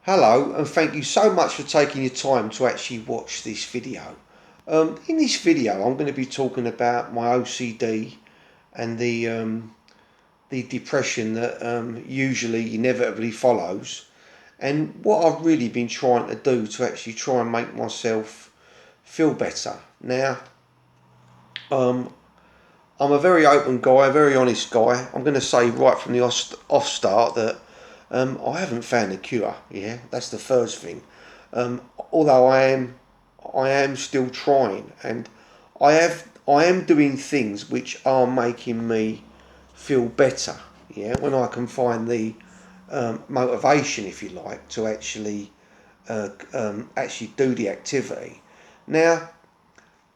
Hello, and thank you so much for taking your time to actually watch this video. In this video I'm going to be talking about my OCD and the depression that usually inevitably follows, and what I've really been trying to do to actually try and make myself feel better. Now, um, I'm a very open guy, a very honest guy. I'm going to say right from the off start that I haven't found a cure. Yeah, that's the first thing. Um, Although I am still trying, and I am doing things which are making me feel better. Yeah, when I can find the motivation, if you like, to actually do the activity. Now,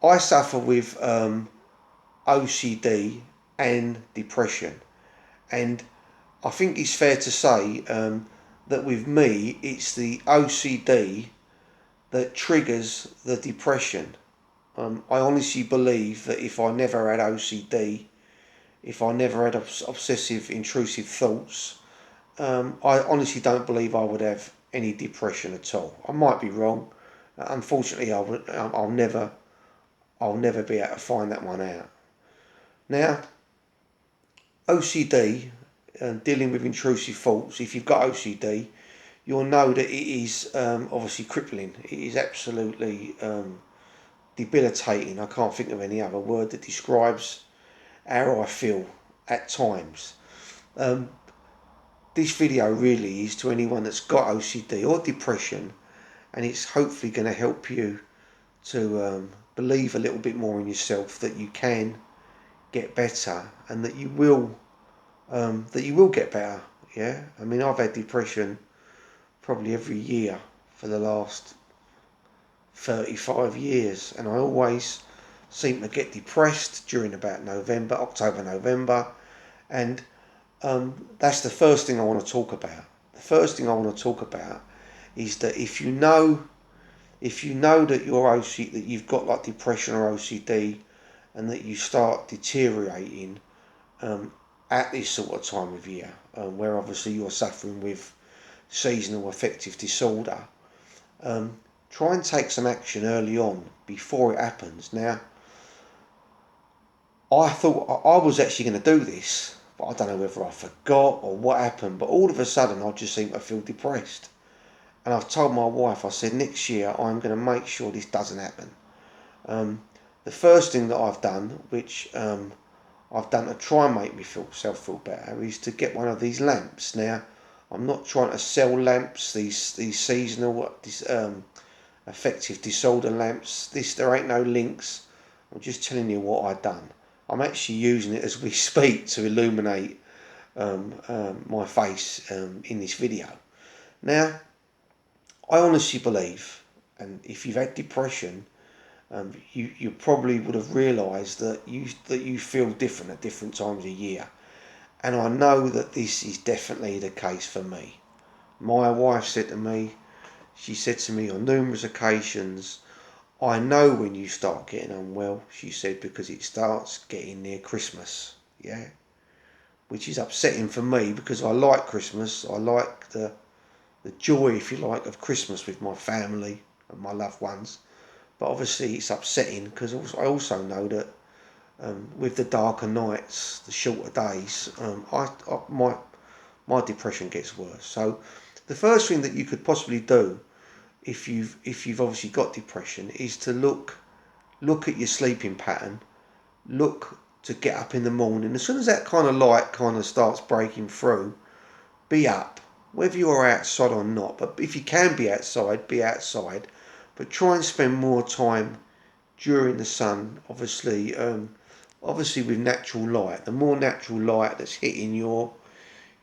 I suffer with OCD and depression, and I think it's fair to say that with me, it's the OCD that triggers the depression. I honestly believe that if I never had OCD, if I never had obsessive intrusive thoughts, I honestly don't believe I would have any depression at all. I might be wrong. Unfortunately, I'll never be able to find that one out. Now, OCD, dealing with intrusive thoughts. If you've got OCD, you'll know that it is obviously crippling. It is absolutely debilitating. I can't think of any other word that describes how I feel at times. Um, this video really is to anyone that's got OCD or depression, and it's hopefully going to help you to believe a little bit more in yourself, that you can get better, and that you will get better. Yeah, I mean, I've had depression probably every year for the last 35 years, and I always seem to get depressed during about October, November, and that's the first thing I want to talk about. The first thing I want to talk about is that if you know that you're OCD, that you've got like depression or OCD, and that you start deteriorating at this sort of time of year, where obviously you're suffering with seasonal affective disorder, try and take some action early on before it happens. Now, I thought I was actually going to do this, but I don't know whether I forgot or what happened, but all of a sudden I just seem to feel depressed. And I've told my wife, I said, next year I'm going to make sure this doesn't happen. The first thing that I've done, which I've done to try and make myself feel better, is to get one of these lamps. Now, I'm not trying to sell lamps, these seasonal affective disorder lamps. There ain't no links. I'm just telling you what I've done. I'm actually using it as we speak to illuminate my face in this video. Now, I honestly believe, and if you've had depression, you probably would have realised that you feel different at different times of year, and I know that this is definitely the case for me. My wife said to me, she said to me on numerous occasions, I know when you start getting unwell, she said, because it starts getting near Christmas. Yeah, which is upsetting for me because I like Christmas. I like the joy, if you like, of Christmas with my family and my loved ones. But obviously it's upsetting because I also know that with the darker nights, the shorter days, my depression gets worse. So the first thing that you could possibly do if you've obviously got depression is to look at your sleeping pattern. Look to get up in the morning. As soon as that kind of light kind of starts breaking through, be up, whether you're outside or not. But if you can be outside, be outside. But try and spend more time during the sun, obviously with natural light. The more natural light that's hitting your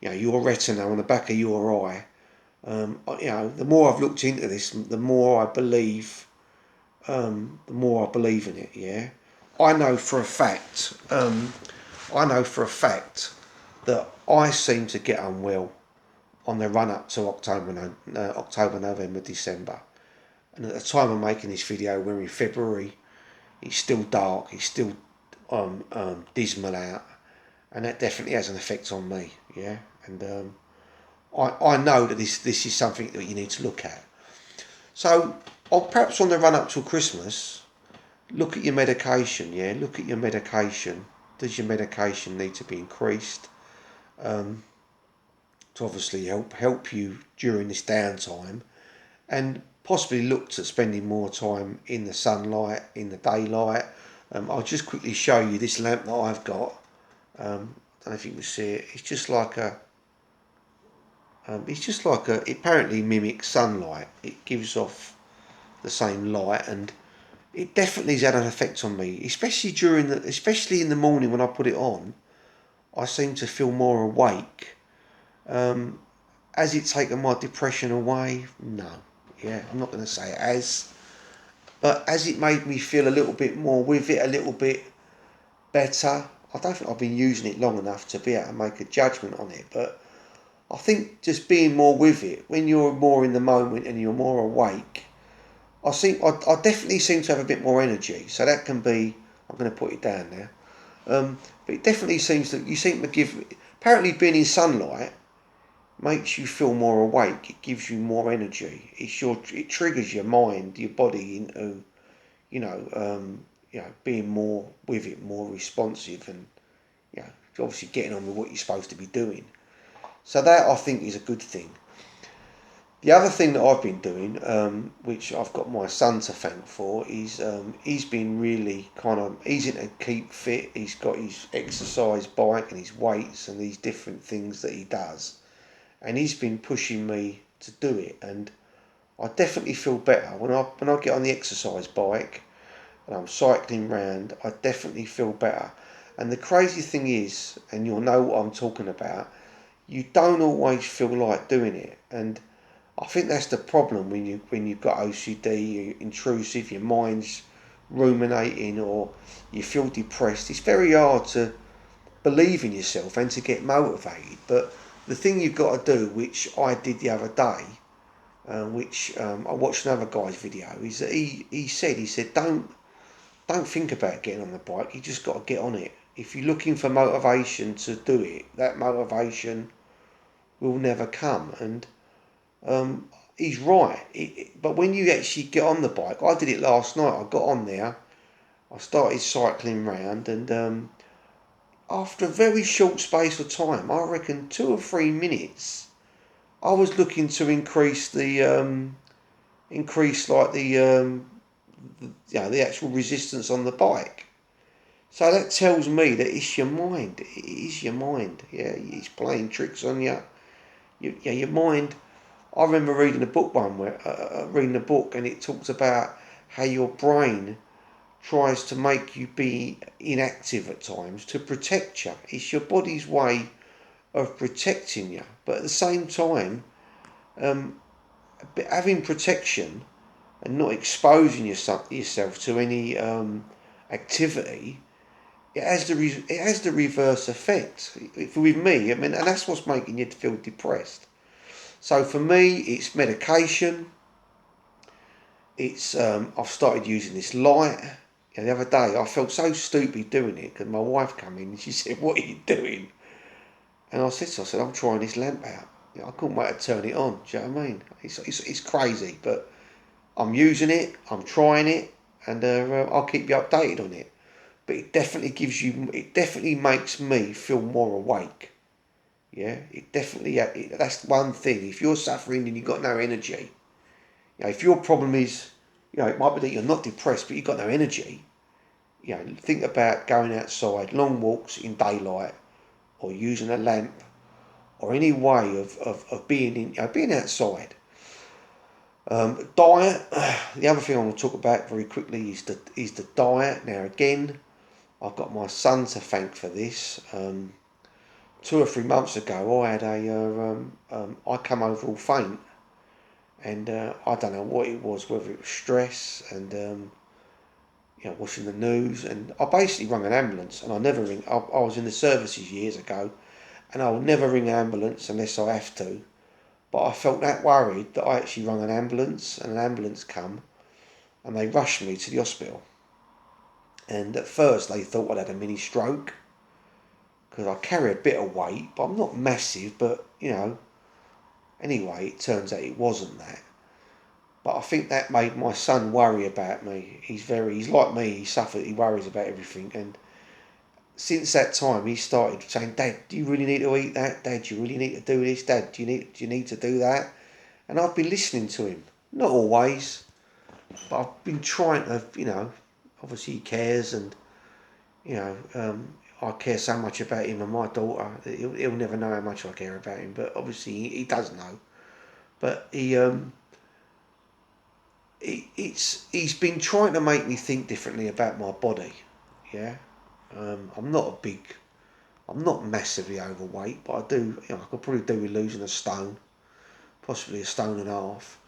retina on the back of your eye. The more I've looked into this, the more I believe in it. Yeah, I know for a fact. I know for a fact that I seem to get unwell on the run up to October, November, December. And at the time I'm making this video, we're in February. It's still dark. It's still dismal out, and that definitely has an effect on me. Yeah, and I know that this is something that you need to look at. So, perhaps on the run up till Christmas, look at your medication. Yeah, look at your medication. Does your medication need to be increased to obviously help you during this downtime? And possibly looked at spending more time in the sunlight, in the daylight. I'll just quickly show you this lamp that I've got. I don't know if you can see it. It apparently mimics sunlight. It gives off the same light, and it definitely has had an effect on me, especially in the morning when I put it on. I seem to feel more awake. Has it taken my depression away? No. Yeah, I'm not going to say it has. But has it made me feel a little bit more with it, a little bit better? I don't think I've been using it long enough to be able to make a judgment on it. But I think just being more with it, when you're more in the moment and you're more awake, I definitely seem to have a bit more energy. So that can be, I'm going to put it down now. But it definitely seems that you seem to give, apparently being in sunlight makes you feel more awake. It gives you more energy. It triggers your mind, your body into, being more with it, more responsive, and obviously getting on with what you're supposed to be doing. So that I think is a good thing. The other thing that I've been doing, which I've got my son to thank for, is he's been really he's into keep fit. He's got his exercise bike and his weights and these different things that he does. And he's been pushing me to do it, and I definitely feel better when I get on the exercise bike and I'm cycling round. I definitely feel better. And the crazy thing is, and you'll know what I'm talking about, you don't always feel like doing it, and I think that's the problem when you've got OCD, you're intrusive, your mind's ruminating, or you feel depressed. It's very hard to believe in yourself and to get motivated. But the thing you've got to do, which I did the other day, which I watched another guy's video, is that he said don't think about getting on the bike. You just got to get on it. If you're looking for motivation to do it, that motivation will never come. And he's right. But when you actually get on the bike, I did it last night. I got on there, I started cycling round, and after a very short space of time, I reckon 2 or 3 minutes, I was looking to increase the the actual resistance on the bike. So that tells me that it's your mind. It is your mind. Yeah, it's playing tricks on you. Your mind. I remember reading a book and it talks about how your brain tries to make you be inactive at times to protect you. It's your body's way of protecting you. But at the same time, having protection and not exposing yourself to any activity, it has the reverse effect. With me, and that's what's making you feel depressed. So for me, it's medication. I've started using this light. The other day, I felt so stupid doing it because my wife came in and she said, "What are you doing?" And I said, "I'm trying this lamp out." I couldn't wait to turn it on. Do you know what I mean? It's crazy, but I'm using it. I'm trying it, and I'll keep you updated on it. But it definitely makes me feel more awake. Yeah, that's one thing. If you're suffering and you've got no energy, if your problem is, it might be that you're not depressed, but you've got no energy. Think about going outside, long walks in daylight, or using a lamp, or any way of being outside. Diet. The other thing I want to talk about very quickly is the diet. Now again, I've got my son to thank for this. 2 or 3 months ago, I come over all faint, and I don't know what it was, whether it was stress and watching the news, and I basically rang an ambulance, and I never ring. I was in the services years ago, and I will never ring an ambulance unless I have to. But I felt that worried that I actually rang an ambulance, and an ambulance come, and they rushed me to the hospital. And at first they thought I'd had a mini stroke, because I carry a bit of weight, but I'm not massive, but Anyway, it turns out it wasn't that. But I think that made my son worry about me. He's like me. He worries about everything. And since that time, he started saying, "Dad, do you really need to eat that? Dad, do you really need to do this? Dad, do you need to do that?" And I've been listening to him. Not always, but I've been trying to, obviously he cares, and I care so much about him and my daughter. He'll never know how much I care about him, but obviously he does know. But he's been trying to make me think differently about my body. Yeah, I'm not massively overweight, but I do. I could probably do with losing a stone, possibly a stone and a half.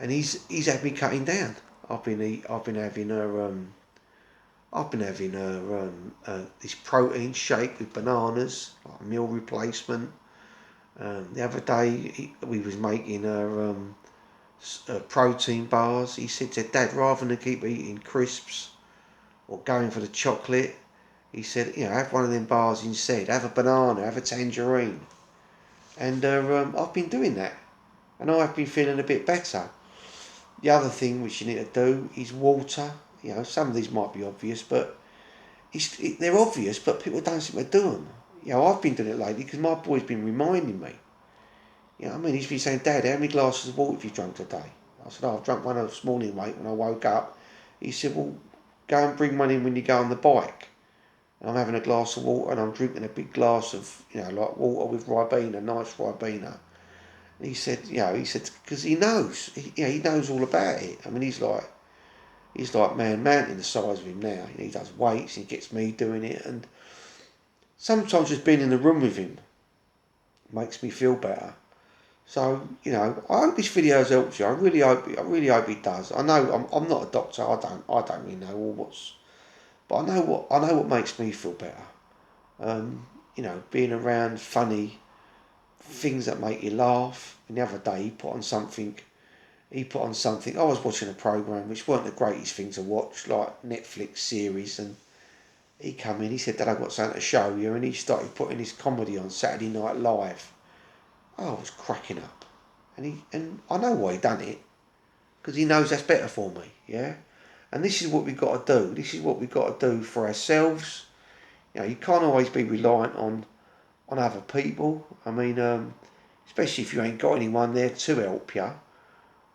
And he's had me cutting down. I've been having this protein shake with bananas, like a meal replacement. The other day we was making her protein bars. He said, "Dad, rather than keep eating crisps or going for the chocolate," he said, "have one of them bars instead. Have a banana, have a tangerine." And I've been doing that, and I've been feeling a bit better. The other thing which you need to do is water. Some of these might be obvious, but they're obvious, but people don't seem to do them. I've been doing it lately because my boy's been reminding me. He's been saying, "Dad, how many glasses of water have you drunk today?" I said, "Oh, I've drunk one this morning, mate, when I woke up." He said, "Well, go and bring one in when you go on the bike." And I'm having a glass of water and I'm drinking a big glass of, like water with Ribena, nice Ribena. And because he knows, he knows all about it. He's like Man Mountain the size of him now. He does weights, he gets me doing it, and sometimes just being in the room with him makes me feel better. So, I hope this video has helped you. I really hope it does. I know I'm not a doctor. I don't really know but I know what makes me feel better. Being around funny things that make you laugh. And the other day he put on something. I was watching a program which weren't the greatest thing to watch, like Netflix series, and he come in. He said, "Dad, I've got something to show you," and he started putting his comedy on Saturday Night Live. I was cracking up, and I know why he done it, because he knows that's better for me. Yeah, and this is what we've got to do. This is what we've got to do for ourselves. You can't always be reliant on other people. Especially if you ain't got anyone there to help you.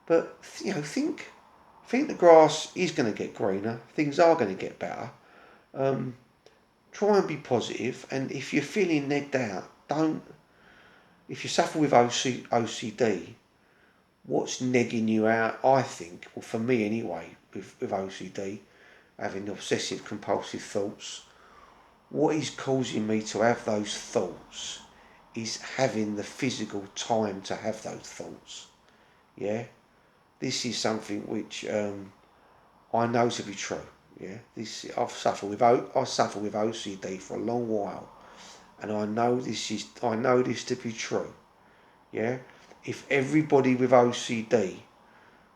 But think the grass is going to get greener. Things are going to get better. Try and be positive. And if you're feeling negged out, don't. If you suffer with OCD, what's negging you out? I think, well, for me anyway, with OCD, having obsessive-compulsive thoughts, what is causing me to have those thoughts is having the physical time to have those thoughts. Yeah, this is something which I know to be true. Yeah, I suffer with OCD for a long while, and I know this to be true. Yeah, if everybody with OCD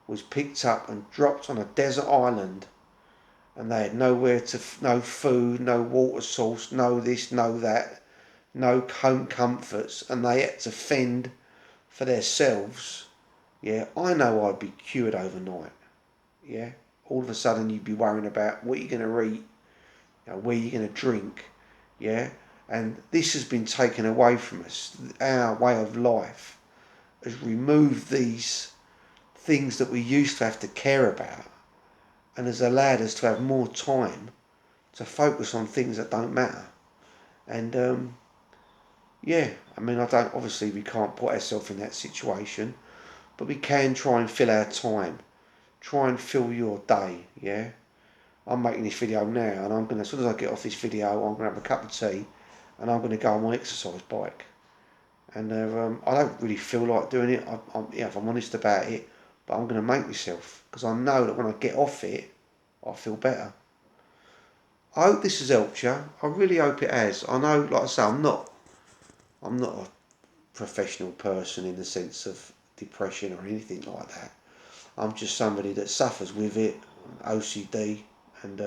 was picked up and dropped on a desert island, and they had no food, no water source, no this, no that, no home comforts, and they had to fend for themselves, yeah, I know I'd be cured overnight. Yeah, all of a sudden you'd be worrying about what you're going to eat, where you're going to drink, yeah, and this has been taken away from us. Our way of life has removed these things that we used to have to care about, and has allowed us to have more time to focus on things that don't matter. And yeah, I don't. Obviously, we can't put ourselves in that situation, but we can try and fill our time. Try and fill your day. Yeah, I'm making this video now, and as soon as I get off this video, I'm gonna have a cup of tea, and I'm gonna go on my exercise bike. And I don't really feel like doing it. If I'm honest about it, but I'm gonna make myself, because I know that when I get off it, I feel better. I hope this has helped you. I really hope it has. I know, like I say, I'm not a professional person in the sense of depression or anything like that. I'm just somebody that suffers with it, OCD, and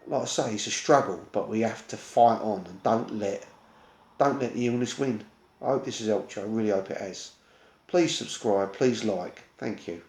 like I say, it's a struggle, but we have to fight on and don't let the illness win. I hope this has helped you. I really hope it has. Please subscribe, please like. Thank you.